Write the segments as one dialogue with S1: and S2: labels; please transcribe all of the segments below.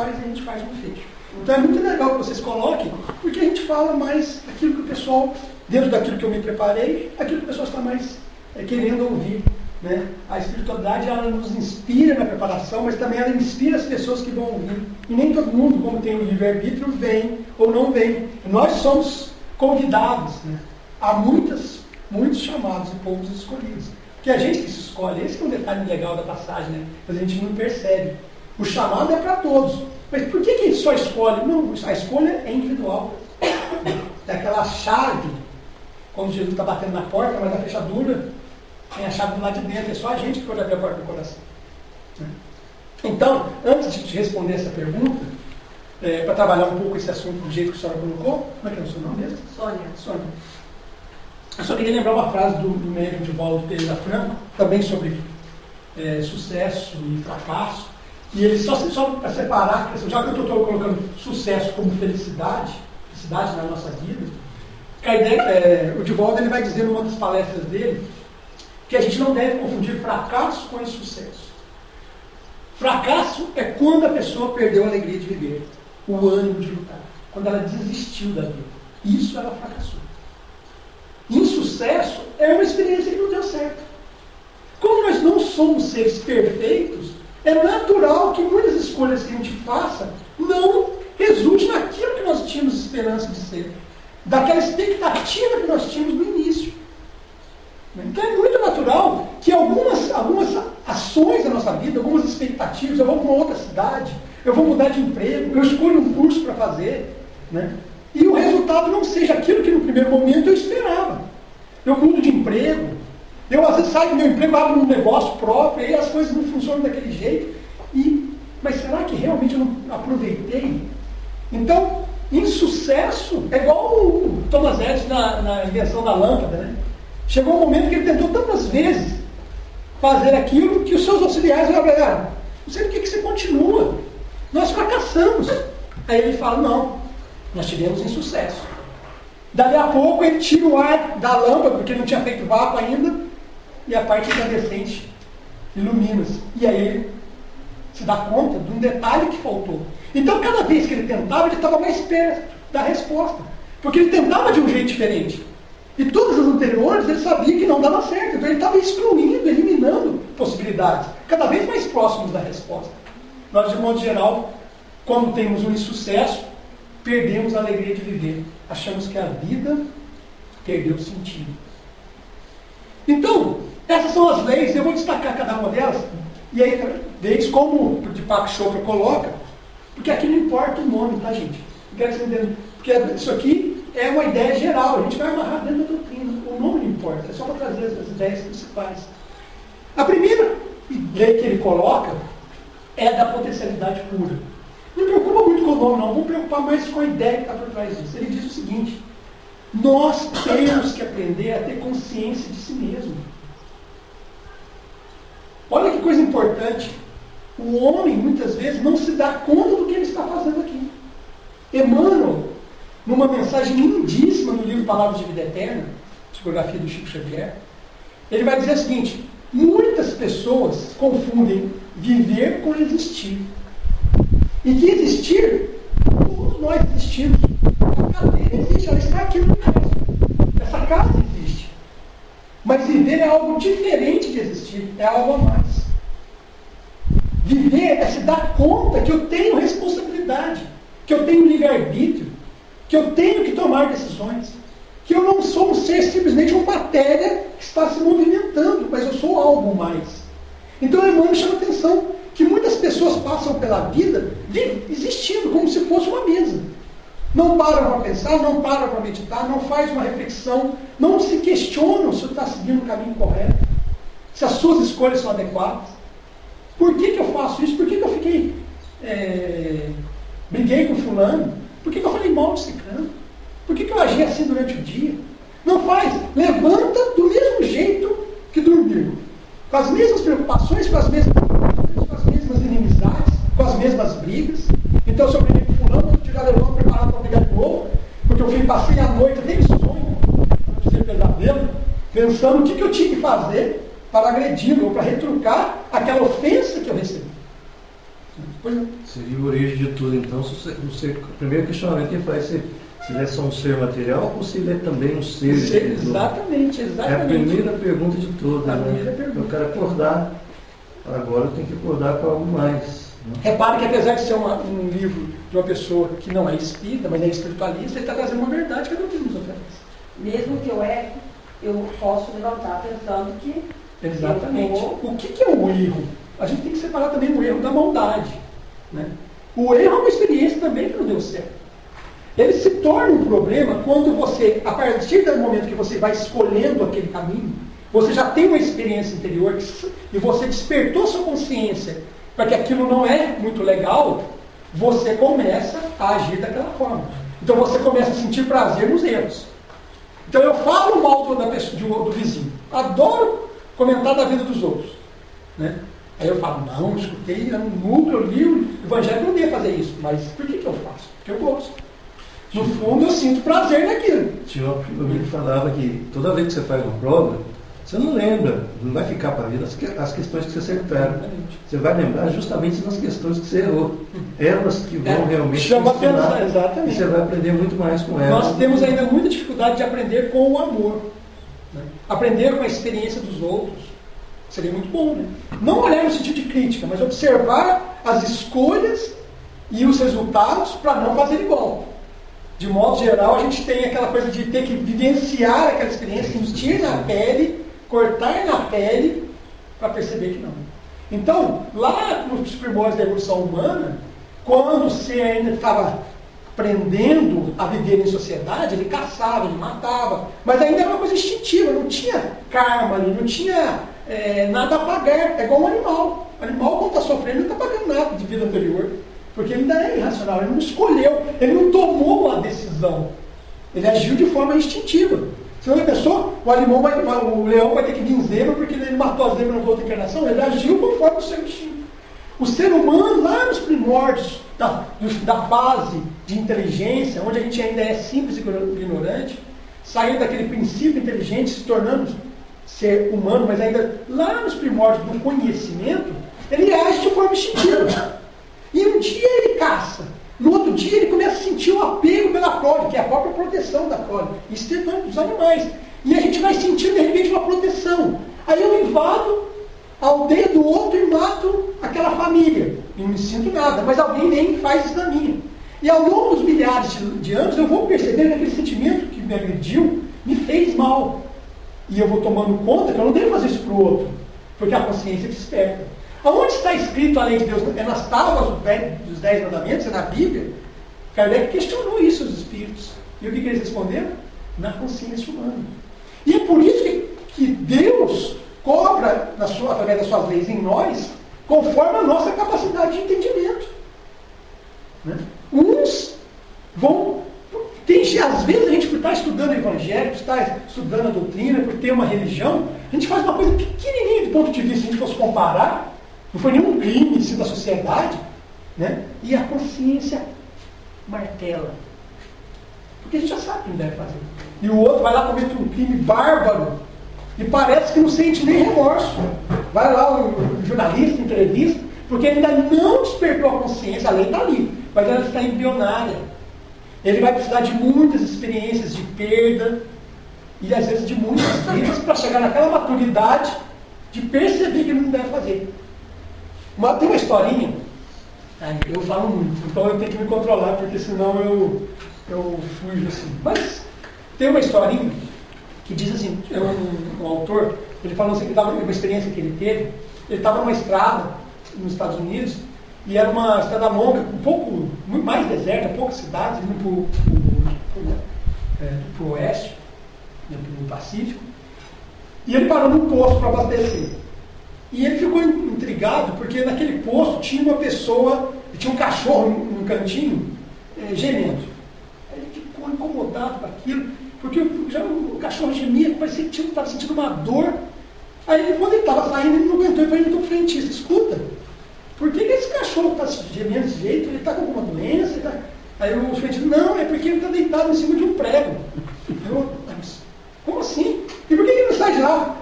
S1: a gente faz no fecho. Então é muito legal que vocês coloquem, porque a gente fala mais aquilo que o pessoal, dentro daquilo que eu me preparei, aquilo que o pessoal está mais querendo ouvir. Né? A espiritualidade, ela nos inspira na preparação, mas também ela inspira as pessoas que vão ouvir. E nem todo mundo, como tem o livre-arbítrio, vem ou não vem. Nós somos convidados, né? Há muitos chamados e poucos escolhidos. Porque a gente que se escolhe, esse é um detalhe legal da passagem, né? Mas a gente não percebe. O chamado é para todos. Mas por que a gente só escolhe? Não, a escolha é individual. Daquela chave, quando Jesus está batendo na porta, mas a fechadura tem a chave do lado de dentro, é só a gente que pode abrir a porta do coração. Então, antes de te responder essa pergunta, para trabalhar um pouco esse assunto do jeito que a senhora colocou, como é que é o seu nome mesmo? Sônia. Eu só queria lembrar uma frase do médium Divaldo Pereira Franco, também sobre sucesso e fracasso. E ele só para separar, já que eu estou colocando sucesso como felicidade na nossa vida, a ideia, o Divaldo ele vai dizer numa das palestras dele que a gente não deve confundir fracasso com insucesso. Fracasso é quando a pessoa perdeu a alegria de viver, o ânimo de lutar, quando ela desistiu da vida. Isso ela fracassou. Insucesso é uma experiência que não deu certo. Como nós não somos seres perfeitos, é natural que muitas escolhas que a gente faça não resultem naquilo que nós tínhamos esperança de ser, daquela expectativa que nós tínhamos no início. Então é muito natural que algumas ações da nossa vida, algumas expectativas, eu vou para uma outra cidade, eu vou mudar de emprego, eu escolho um curso para fazer, né? E o resultado não seja aquilo que no primeiro momento eu esperava. Eu mudo de emprego, eu às vezes saio do meu emprego, abro um negócio próprio, e aí as coisas não funcionam daquele jeito. Mas será que realmente eu não aproveitei? Então, insucesso é igual o Thomas Edison na invenção da lâmpada, né? Chegou um momento que ele tentou tantas vezes fazer aquilo que os seus auxiliares falaram, não sei por que você continua, nós fracassamos. Aí ele fala, não, nós tivemos insucesso. Dali a pouco ele tira o ar da lâmpada, porque não tinha feito vácuo ainda, e a parte incandescente ilumina-se. E aí ele se dá conta de um detalhe que faltou. Então cada vez que ele tentava, ele estava mais perto da resposta, porque ele tentava de um jeito diferente. E todos os anteriores ele sabia que não dava certo, então ele estava excluindo, eliminando possibilidades, cada vez mais próximos da resposta. Nós, de modo geral, quando temos um insucesso, perdemos a alegria de viver. Achamos que a vida perdeu sentido. Então, essas são as leis, eu vou destacar cada uma delas, e aí, leis como o Deepak Chopra coloca, porque aqui não importa o nome, tá, gente? Eu quero que vocês entendam, porque isso aqui é uma ideia geral, a gente vai amarrar dentro da doutrina, o nome não importa, é só para trazer as ideias principais. A primeira lei que ele coloca é da potencialidade pura. Não me preocupa muito com o nome, não, vamos preocupar mais com a ideia que está por trás disso. Ele diz o seguinte: nós temos que aprender a ter consciência de si mesmo. Olha que coisa importante. O homem, muitas vezes, não se dá conta do que ele está fazendo aqui. Emmanuel, numa mensagem lindíssima no livro Palavras de Vida Eterna, psicografia do Chico Xavier, ele vai dizer o seguinte: muitas pessoas confundem viver com existir. E que existir, todos nós existimos. A cadeira existe, ela está aqui no caso. Essa casa existe. Mas viver é algo diferente de existir, é algo a mais. Viver é se dar conta que eu tenho responsabilidade, que eu tenho livre-arbítrio, que eu tenho que tomar decisões, que eu não sou um ser simplesmente uma matéria que está se movimentando, mas eu sou algo mais. Então Emmanuel chama atenção que muitas pessoas passam pela vida existindo como se fosse uma mesa. Não param para pensar, não param para meditar, não faz uma reflexão, não se questionam se está seguindo o caminho correto, se as suas escolhas são adequadas. Por que eu faço isso? Por que eu fiquei briguei com fulano? Por que eu falei mal de ciclano? Por que eu agi assim durante o dia? Não faz. Levanta do mesmo jeito que dormiu. Com as mesmas preocupações, com as mesmas inimizades, com as mesmas brigas. Então, se eu briguei com fulano, eu já levou preparado para brigar de novo, porque eu passei a noite, nem sonho, de ser pesadelo, pensando o que eu tinha que fazer para agredi-lo, ou para retrucar aquela ofensa que eu recebi. Pois não.
S2: Seria a origem de tudo, então, o primeiro questionamento que ele faz se ele é só um ser material ou se ele é também um ser espiritual.
S1: Exatamente.
S2: É a primeira pergunta de todas.
S1: A
S2: né?
S1: primeira pergunta.
S2: Eu quero acordar, agora eu tenho que acordar com algo mais. Né?
S1: Repare que apesar de ser um livro de uma pessoa que não é espírita, mas é espiritualista, ele está trazendo uma verdade que não nos oferece.
S3: Mesmo que eu erre, eu posso levantar pensando que...
S1: Exatamente. O que é o erro? A gente tem que separar também o erro da maldade. Né? O erro é uma experiência também que não deu certo. Ele se torna um problema quando você, a partir do momento que você vai escolhendo aquele caminho, você já tem uma experiência interior e você despertou sua consciência para que aquilo não é muito legal, você começa a agir daquela forma. Então você começa a sentir prazer nos erros. Então eu falo mal da pessoa, do vizinho. Adoro comentar da vida dos outros. Né? Aí eu falo, não, escutei no núcleo, eu li o Evangelho, eu não ia fazer isso. Mas por que eu faço? Porque eu gosto. No fundo, eu sinto prazer naquilo.
S2: Tinha uma prima minha que falava que toda vez que você faz uma prova, você não lembra, não vai ficar para a vida as questões que você acertaram. Você vai lembrar justamente das questões que você errou. Elas que vão realmente
S1: chama
S2: ensinar,
S1: exatamente.
S2: E você vai aprender muito mais com elas.
S1: Nós temos ainda muita dificuldade de aprender com o amor. Né? Aprender com a experiência dos outros. Seria muito bom, né? Não olhar no sentido de crítica, mas observar as escolhas e os resultados para não fazer igual. De modo geral, a gente tem aquela coisa de ter que vivenciar aquela experiência, sentir na pele, cortar na pele, para perceber que não. Então, lá nos primórdios da evolução humana, quando o ser ainda estava aprendendo a viver em sociedade, ele caçava, ele matava, mas ainda era uma coisa instintiva, não tinha karma ali, não tinha nada a pagar. É igual um animal. O animal, quando está sofrendo, não está pagando nada de vida anterior. Porque ele ainda é irracional, ele não escolheu, ele não tomou uma decisão. Ele agiu de forma instintiva. Se você pensou, o leão vai ter que vir zebra porque ele matou a zebra na outra encarnação, ele agiu conforme o seu instinto. O ser humano, lá nos primórdios da fase de inteligência, onde a gente ainda é simples e ignorante, saindo daquele princípio inteligente, se tornando ser humano, mas ainda lá nos primórdios do conhecimento, ele age de forma instintiva. E um dia ele caça, no outro dia ele começa a sentir o apego pela prole, que é a própria proteção da prole. Isso tem tanto dos animais. E a gente vai sentir de repente uma proteção. Aí eu invado a aldeia do outro e mato aquela família. E não me sinto nada, mas alguém vem e faz isso na minha. E ao longo dos milhares de anos eu vou percebendo que aquele sentimento que me agrediu me fez mal. E eu vou tomando conta que eu não devo fazer isso para o outro, porque a consciência desperta. Aonde está escrito a lei de Deus? É nas tábuas dos 10 mandamentos, é na Bíblia? Kardec questionou isso aos espíritos. E o que eles responderam? Na consciência humana. E é por isso que Deus cobra, através das suas leis em nós, conforme a nossa capacidade de entendimento. Né? Uns vão... às vezes a gente, por estar estudando o Evangelho, por estar estudando a doutrina, por ter uma religião, a gente faz uma coisa pequenininha do ponto de vista, se a gente fosse comparar, não foi nenhum crime em si da sociedade, né? E a consciência martela. Porque a gente já sabe o que não deve fazer. E o outro vai lá cometer um crime bárbaro e parece que não sente nem remorso. Vai lá o jornalista, entrevista, porque ele ainda não despertou a consciência, a lei está ali, mas ela está embrionária. Ele vai precisar de muitas experiências de perda e às vezes de muitas vidas para chegar naquela maturidade de perceber que ele não deve fazer. Tem uma historinha, eu falo muito, então eu tenho que me controlar, porque senão eu fujo assim. Mas tem uma historinha que diz assim, um autor, ele falou assim, que estava uma experiência que ele teve, ele estava numa estrada nos Estados Unidos, e era uma estrada longa, muito mais deserta, poucas cidades, indo para o oeste, para o Pacífico, e ele parou num posto para abastecer. E ele ficou intrigado, porque naquele posto tinha uma pessoa, tinha um cachorro num cantinho, gemendo. Aí ele ficou incomodado com aquilo, porque o cachorro gemia, parecia que estava sentindo uma dor. Aí quando ele estava saindo, ele não aguentou e falou para o frentista, escuta, por que esse cachorro está gemendo desse jeito? Ele está com alguma doença? Aí o frentista, não, é porque ele está deitado em cima de um prego. Como assim? E por que ele não sai de lá?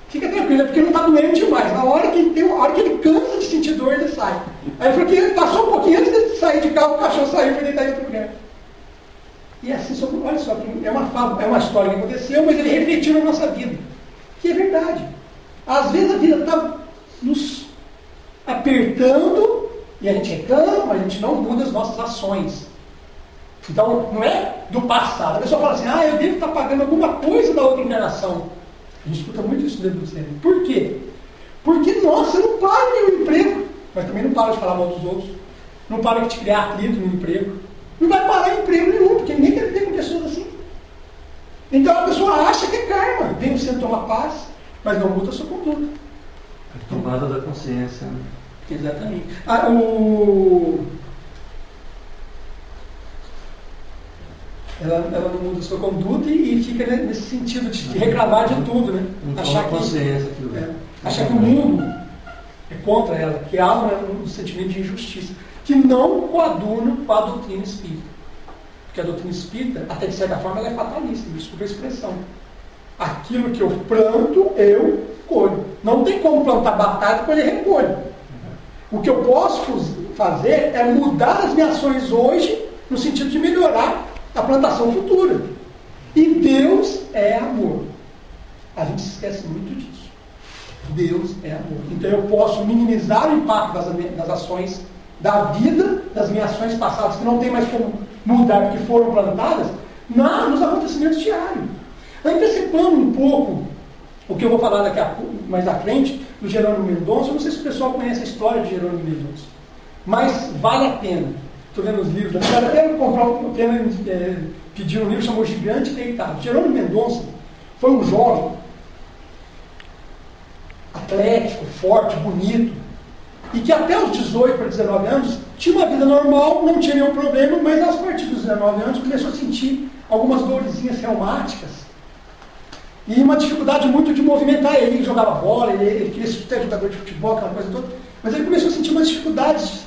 S1: Fica tranquilo, é porque não está doendo demais. Na hora que ele cansa de sentir dor, ele sai. Aí ele falou que passou um pouquinho antes de sair de carro, o cachorro saiu e foi deitar em outro lugar. E assim, olha só, é uma história que aconteceu, mas ele refletiu na nossa vida. Que é verdade. Às vezes a vida está nos apertando e a gente reclama, mas a gente não muda as nossas ações. Então, não é do passado. A pessoa fala assim, eu devo estar pagando alguma coisa da outra encarnação. A gente escuta muito isso dentro do centro. Por quê? Porque, nossa, não para nenhum emprego. Mas também não para de falar mal dos outros. Não para de te criar atrito no emprego. Não vai parar em emprego nenhum, porque ninguém quer viver com pessoas assim. Então a pessoa acha que é karma. Vem o centro tomar paz, mas não muda a sua conduta.
S2: A tomada da consciência. Né?
S1: Exatamente. Ela não muda a sua conduta e fica nesse sentido de reclamar de tudo, né? Achar que o mundo é contra ela, que há um sentimento de injustiça, que não coaduna com a doutrina espírita. Porque a doutrina espírita, até de certa forma, ela é fatalista, desculpa a expressão. Aquilo que eu planto, eu colho. Não tem como plantar batata e colher repolho. O que eu posso fazer é mudar as minhas ações hoje, no sentido de melhorar a plantação futura. E Deus é amor. A gente se esquece muito disso. Deus é amor. Então eu posso minimizar o impacto das ações da vida, das minhas ações passadas, que não tem mais como mudar, porque foram plantadas, nos acontecimentos diários. Antecipando um pouco o que eu vou falar mais à frente, do Jerônimo Mendonça. Eu não sei se o pessoal conhece a história de Jerônimo Mendonça, mas vale a pena. Estou vendo os livros, eu quero até comprar pedir um livro chamado Gigante Deitado. Jerônimo Mendonça foi um jovem atlético, forte, bonito, e que até os 18 para 19 anos tinha uma vida normal, não tinha nenhum problema, mas a partir dos 19 anos começou a sentir algumas dorezinhas reumáticas e uma dificuldade muito de movimentar. Ele jogava bola, ele queria ser jogador de futebol, aquela coisa toda, mas ele começou a sentir umas dificuldades,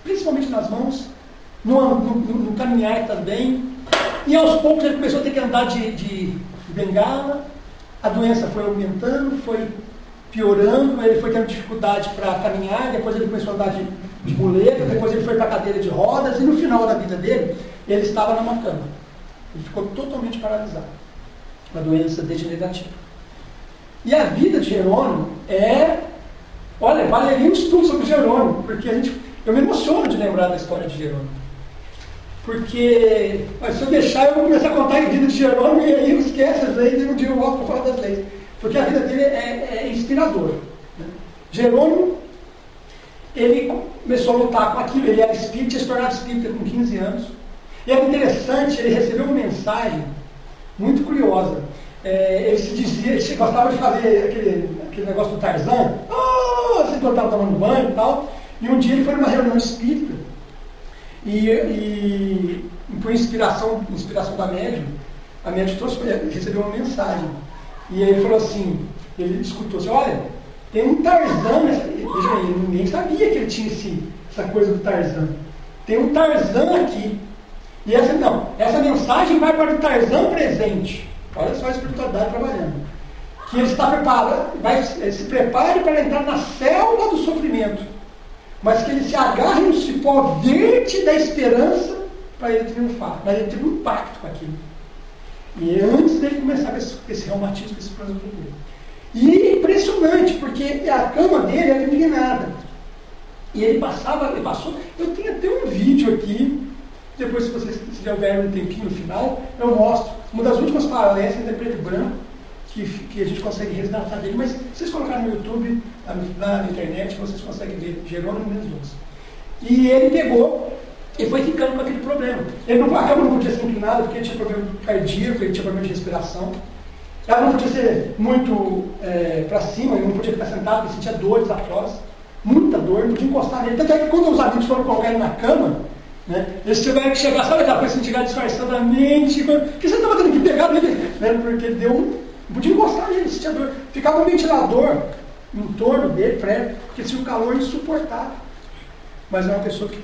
S1: principalmente nas mãos, no caminhar também, e aos poucos ele começou a ter que andar de bengala. A doença foi aumentando, foi piorando, ele foi tendo dificuldade para caminhar, depois ele começou a andar de muleta, depois ele foi para a cadeira de rodas, e no final da vida dele, ele estava numa cama. Ele ficou totalmente paralisado. Uma doença degenerativa. E a vida de Jerônimo olha, valeria um estudo sobre Jerônimo, porque eu me emociono de lembrar da história de Jerônimo. Porque, se eu deixar, eu vou começar a contar a vida de Jerônimo, e aí eu esqueço as leis, e um dia eu volto para falar das leis. Porque a vida dele é inspiradora. Né? Jerônimo, ele começou a lutar com aquilo, ele era espírita, tinha se tornado espírita com 15 anos. E era interessante, ele recebeu uma mensagem muito curiosa. Ele gostava de fazer aquele negócio do Tarzan, assim, quando estava tomando banho e tal. E um dia ele foi numa reunião espírita, e por inspiração da médium, a médium recebeu uma mensagem. E aí ele falou assim, ele escutou assim, olha, tem um Tarzan, veja aí, ninguém sabia que ele tinha essa coisa do Tarzan. Tem um Tarzan aqui. E essa mensagem vai para o Tarzan presente. Olha só a espiritualidade trabalhando. Que ele está preparado, se prepare para entrar na selva do sofrimento. Mas que ele se agarre no cipó verde da esperança para ele triunfar. Para ele ter um impacto com aquilo. E antes dele começar com esse reumatismo, esse problema dele. E é impressionante, porque a cama dele era inclinada. E ele passou. Eu tenho até um vídeo aqui, depois, se vocês tiverem um tempinho no final, eu mostro. Uma das últimas palestras é preto e branco, que a gente consegue resgatar dele, mas se vocês colocarem no YouTube, na internet, vocês conseguem ver Jerônimo Mendonça. E ele pegou e foi ficando com aquele problema. A cama não podia ser inclinada porque ele tinha problema cardíaco, ele tinha problema de respiração. Ela não podia ser muito para cima, ele não podia ficar sentado, ele sentia dores atrás, muita dor, não podia encostar nele. Tanto é que quando os amigos foram colocar ele na cama, né, eles tiveram que chegar, sabe aquela coisa assim, chegar disfarçadamente, porque você estava tendo que pegar nele, né, porque ele não podia encostar nele, sentia dor. Ficava um ventilador em torno dele, porque tinha um calor insuportável. Mas é uma pessoa que